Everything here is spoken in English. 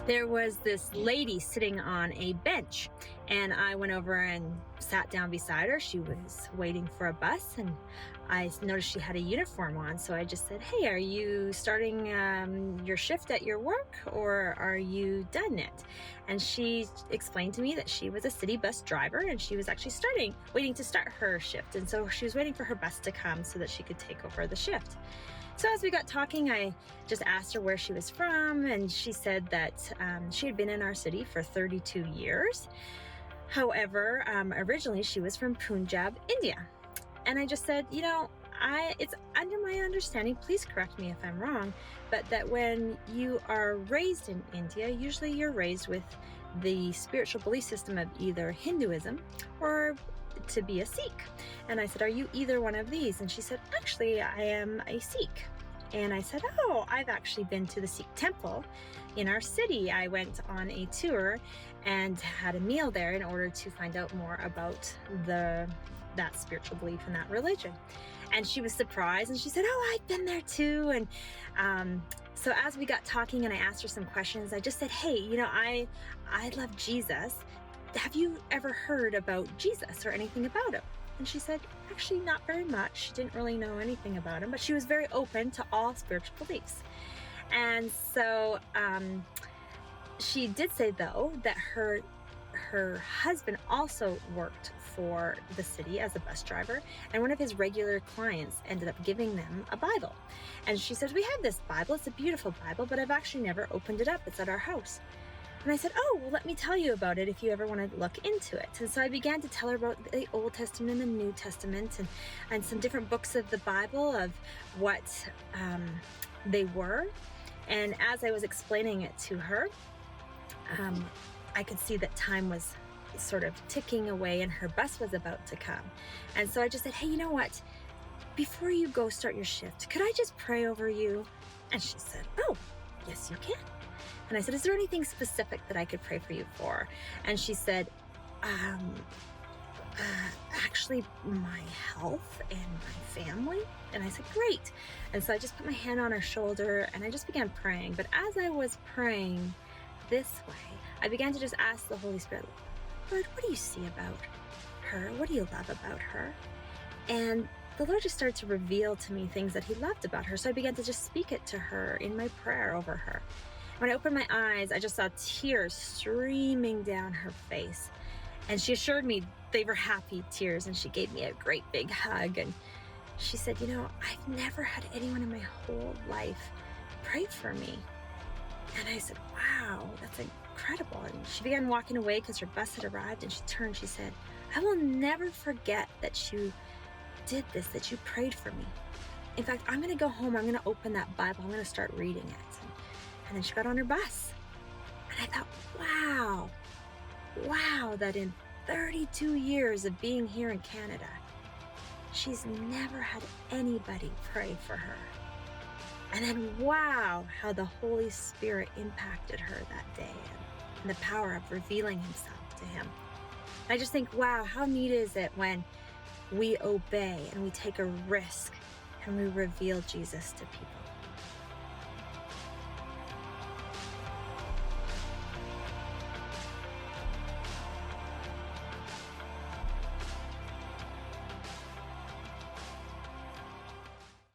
there was this lady sitting on a bench, and I went over and sat down beside her. She was waiting for a bus, and I noticed she had a uniform on, so I just said, "Hey, are you starting your shift at your work, or are you done it?" And she explained to me that she was a city bus driver, and she was actually waiting to start her shift, and so she was waiting for her bus to come so that she could take over the shift. So as we got talking, I just asked her where she was from, and she said that she had been in our city for 32 years. However, originally she was from Punjab, India. And I just said, it's under my understanding, please correct me if I'm wrong, but that when you are raised in India, usually you're raised with the spiritual belief system of either Hinduism or to be a Sikh. And I said, "Are you either one of these?" And she said, "Actually, I am a Sikh." And I said, "Oh, I've actually been to the Sikh temple in our city. I went on a tour and had a meal there in order to find out more about that spiritual belief and that religion." And she was surprised, and she said, "Oh, I've been there too." And so as we got talking and I asked her some questions, I just said, "Hey, I love Jesus. Have you ever heard about Jesus or anything about him?" And she said, "Actually, not very much." She didn't really know anything about him, but she was very open to all spiritual beliefs. And so she did say, though, that her husband also worked for the city as a bus driver, and one of his regular clients ended up giving them a Bible. And she said, "We have this Bible. It's a beautiful Bible, but I've actually never opened it up. It's at our house." And I said, "Oh, well, let me tell you about it if you ever want to look into it." And so I began to tell her about the Old Testament and the New Testament and some different books of the Bible of what they were. And as I was explaining it to her, I could see that time was sort of ticking away and her bus was about to come. And so I just said, "Hey, you know what? Before you go start your shift, could I just pray over you?" And she said, "Oh, yes, you can." And I said, "Is there anything specific that I could pray for you for?" And she said, "Actually, my health and my family." And I said, "Great." And so I just put my hand on her shoulder and I just began praying. But as I was praying this way, I began to just ask the Holy Spirit, "Lord, what do you see about her? What do you love about her?" And the Lord just started to reveal to me things that he loved about her. So I began to just speak it to her in my prayer over her. When I opened my eyes, I just saw tears streaming down her face. And she assured me they were happy tears, and she gave me a great big hug. And she said, "I've never had anyone in my whole life pray for me." And I said, "Wow, that's incredible." And she began walking away because her bus had arrived, and she turned, she said, "I will never forget that you did this, that you prayed for me. In fact, I'm going to go home, I'm going to open that Bible, I'm going to start reading it." And then she got on her bus. And I thought, wow, that in 32 years of being here in Canada, she's never had anybody pray for her. And then, wow, how the Holy Spirit impacted her that day and the power of revealing himself to him. I just think, wow, how neat is it when we obey and we take a risk and we reveal Jesus to people.